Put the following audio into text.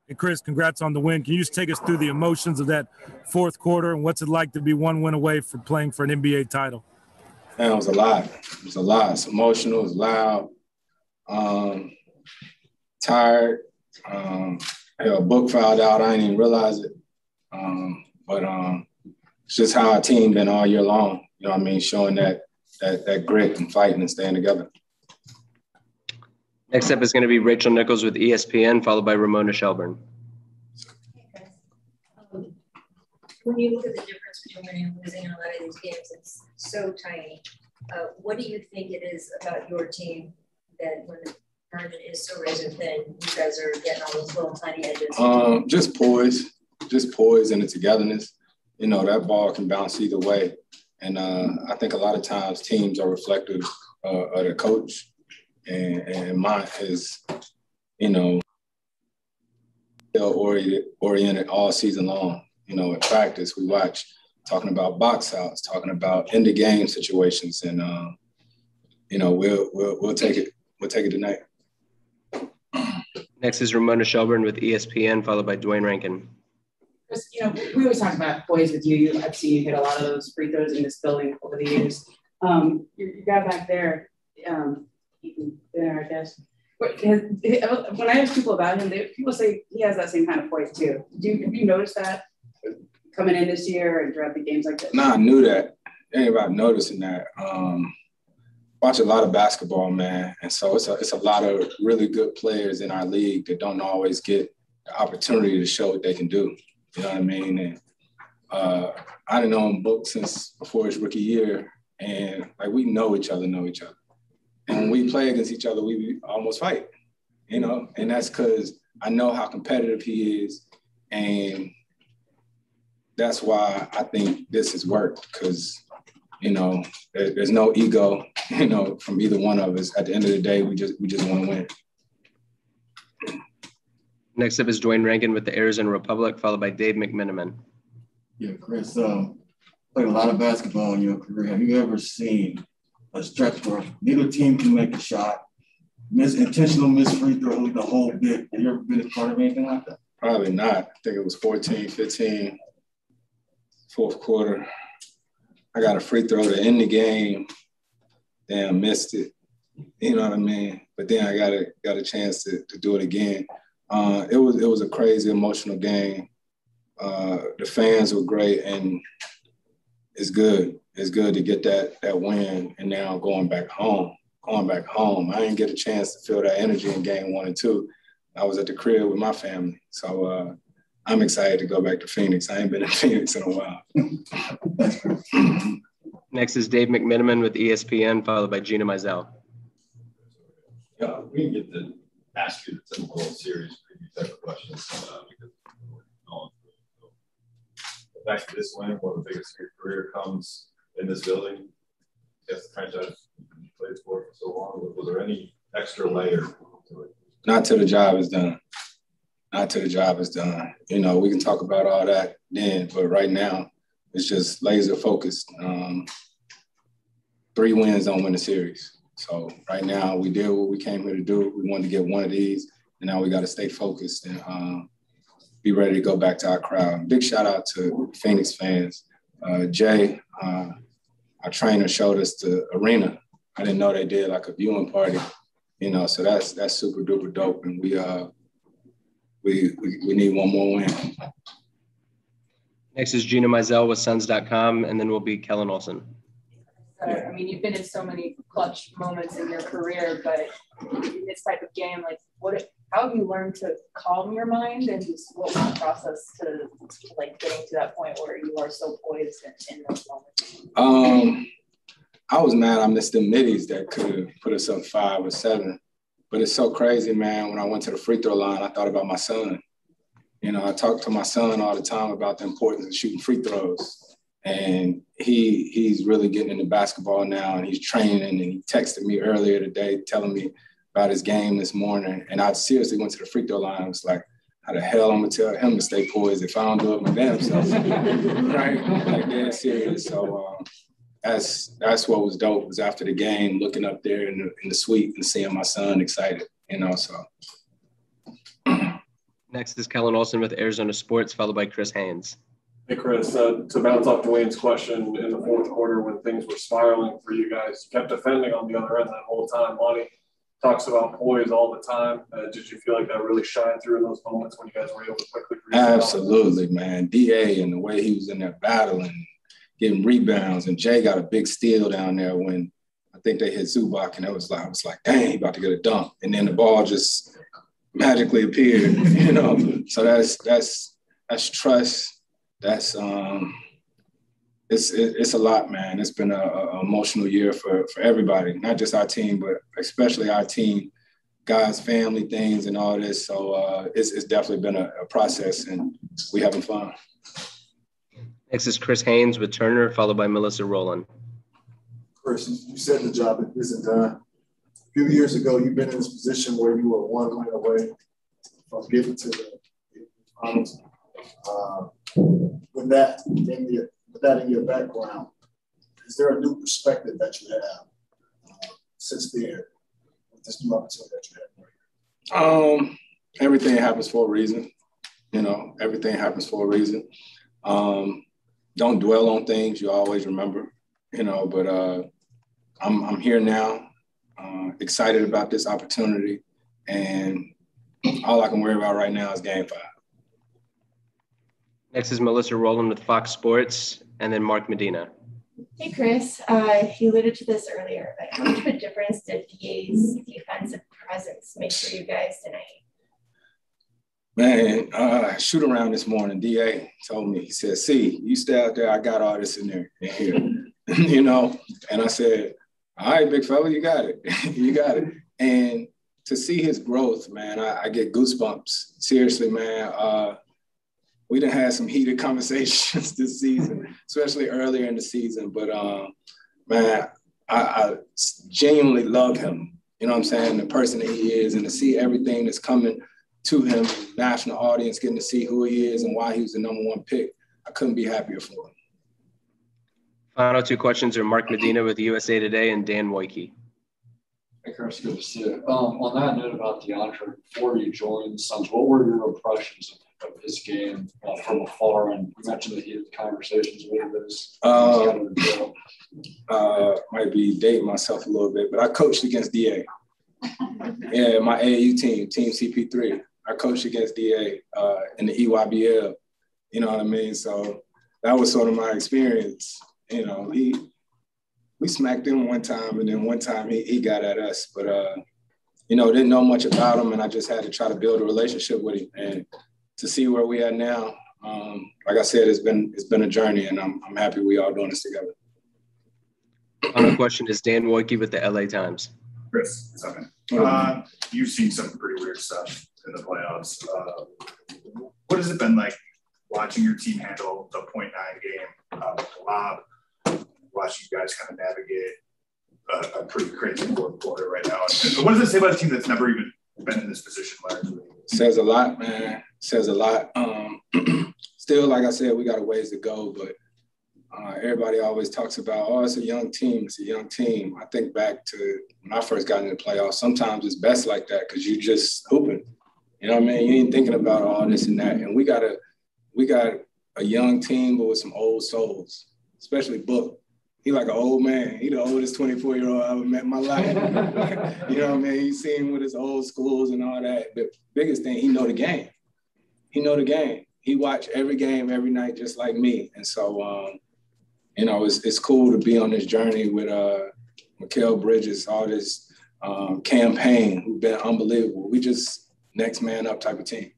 Hey, Chris, congrats on the win. Can you just take us through the emotions of that fourth quarter and what's it like to be one win away from playing for an NBA title? Man, it was a lot. It was a lot. It's emotional. It was loud. Tired. A book filed out. I didn't even realize it. But it's just how our team been all year long. You know what I mean? Showing that grit and fighting and staying together. Next up is going to be Rachel Nichols with ESPN, followed by Ramona Shelburne. When you look at the difference between winning and losing in a lot of these games, it's so tiny. What do you think it is about your team that when the margin is so razor thin, you guys are getting all those little tiny edges? Just poise and the togetherness. You know, that ball can bounce either way. And I think a lot of times teams are reflective of their coach. And mine is, you know, oriented all season long. You know, at practice, we watch talking about box outs, talking about end of game situations, and you know, we'll take it. We'll take it tonight. Next is Ramona Shelburne with ESPN, followed by Dwayne Rankin. Chris, you know, we always talk about poise with you. I've seen you hit a lot of those free throws in this building over the years. You got back there, there, I guess. When I ask people about him, people say he has that same kind of poise too. Have you noticed that coming in this year and throughout the games like this? No, I knew that. Ain't about noticing that. Watch a lot of basketball, man, and so it's a lot of really good players in our league that don't always get the opportunity to show what they can do. You know what I mean? And I didn't know him Book since before his rookie year, and like we know each other. And when we play against each other, we almost fight, you know, and that's because I know how competitive he is. And that's why I think this has worked because, you know, there's no ego, you know, from either one of us. At the end of the day, we just want to win. Next up is Dwayne Rankin with the Arizona Republic, followed by Dave McMenamin. Yeah, Chris, played a lot of basketball in your career. Have you ever seen a stretch where neither team can make a shot, intentional miss free throws the whole bit? Have you ever been a part of anything like that? Probably not. I think it was 14-15, fourth quarter. I got a free throw to end the game. Damn, missed it. You know what I mean? But then I got a chance to do it again. It was a crazy emotional game. The fans were great, and it's good. It's good to get that win, and now going back home. I didn't get a chance to feel that energy in game 1 and 2. I was at the crib with my family. So I'm excited to go back to Phoenix. I ain't been in Phoenix in a while. Next is Dave McMenamin with ESPN, followed by Gina Mizell. Yeah, we can get to ask you the typical series preview type of questions because back to this win, one of the biggest of your career comes in this building. I guess the franchise you played for so long. Was there any extra layer to it? Not till the job is done. You know, we can talk about all that then, but right now it's just laser focused. 3 wins don't win the series. So right now we did what we came here to do. We wanted to get one of these, and now we got to stay focused and be ready to go back to our crowd. Big shout out to Phoenix fans. Jay, our trainer, showed us the arena. I didn't know they did like a viewing party, you know, so that's super duper dope. And we need one more win. Next is Gina Mizell with Suns.com, and then we'll be Kellen Olson. I mean, you've been in so many clutch moments in your career, but in this type of game, like, how have you learned to calm your mind, and just what was the process to like getting to that point where you are so poised in those moments? I was mad I missed them middies that could have put us up 5 or 7. But it's so crazy, man. When I went to the free throw line, I thought about my son. You know, I talk to my son all the time about the importance of shooting free throws. And he's really getting into basketball now, and he's training. And he texted me earlier today telling me about his game this morning. And I seriously went to the free throw line. I was like, how the hell I'm going to tell him to stay poised if I don't do it my damn self? Right? Like, dead serious. So that's what was dope, was after the game, looking up there in the suite and seeing my son excited, you know, so. Next is Kellen Olson with Arizona Sports, followed by Chris Haynes. Hey, Chris, to bounce off Dwayne's question in the fourth quarter when things were spiraling for you guys, you kept defending on the other end that whole time. Lonnie talks about poise all the time. Did you feel like that really shined through in those moments when you guys were able to quickly? Absolutely, man. DA and the way he was in there battling, getting rebounds, and Jay got a big steal down there when I think they hit Zubac, and I was like, dang, he about to get a dunk. And then the ball just magically appeared, you know. So that's trust. That's it's a lot, man. It's been an emotional year for everybody, not just our team, but especially our team, guys, family things, and all this. So it's definitely been a process, and we having fun. Next is Chris Haynes with Turner, followed by Melissa Rowland. Chris, you said the job isn't done. A few years ago, you've been in this position where you were one win away from getting to the finals. With that in your background, is there a new perspective that you have since then with this new opportunity that you have? Everything happens for a reason. You know, everything happens for a reason. Don't dwell on things you always remember. You know, but I'm here now, excited about this opportunity, and all I can worry about right now is Game 5. Next is Melissa Rowland with Fox Sports, and then Mark Medina. Hey, Chris. You alluded to this earlier, but how much of a difference did DA's defensive presence make for you guys tonight? Man, shoot around this morning, DA told me, he said, "See, you stay out there. I got all this in there, in here." You know, and I said, "All right, big fella, you got it. You got it." And to see his growth, man, I get goosebumps. Seriously, man. We done had some heated conversations this season, especially earlier in the season. But, man, I genuinely love him. You know what I'm saying? The person that he is, and to see everything that's coming to him, national audience getting to see who he is and why he was the #1 pick. I couldn't be happier for him. Final two questions are Mark Medina with USA Today and Dan Woike. Hey, Chris, good to see you. On that note about DeAndre, before you joined the Suns, what were your impressions of his game from afar? And you mentioned that he had conversations with this. Might be dating myself a little bit, but I coached against DA. Yeah, my AAU team CP3. I coached against DA in the EYBL. You know what I mean? So that was sort of my experience. You know, we smacked him one time, and then one time he got at us. But, you know, didn't know much about him, and I just had to try to build a relationship with him. And to see where we are now, like I said, it's been a journey, and I'm happy we all doing this together. Final question is Dan Woike with the LA Times. Chris, it's okay. You've seen some pretty weird stuff in the playoffs. What has it been like watching your team handle the .9 game with the lob, watching you guys kind of navigate a pretty crazy fourth quarter right now? And what does it say about a team that's never even been in this position largely? Says a lot, man. Says a lot. Still, like I said, we got a ways to go, but everybody always talks about, oh, it's a young team. It's a young team. I think back to when I first got into the playoffs, sometimes it's best like that because you just hooping. You know what I mean? You ain't thinking about all this and that. And we got a young team, but with some old souls, especially Book. He like an old man. He the oldest 24-year-old I ever met in my life. You know what I mean? You see him with his old schools and all that. The biggest thing, he know the game. He know the game. He watch every game every night just like me. And so, you know, it's cool to be on this journey with Mikal Bridges, all this campaign who've been unbelievable. We just next man up type of team.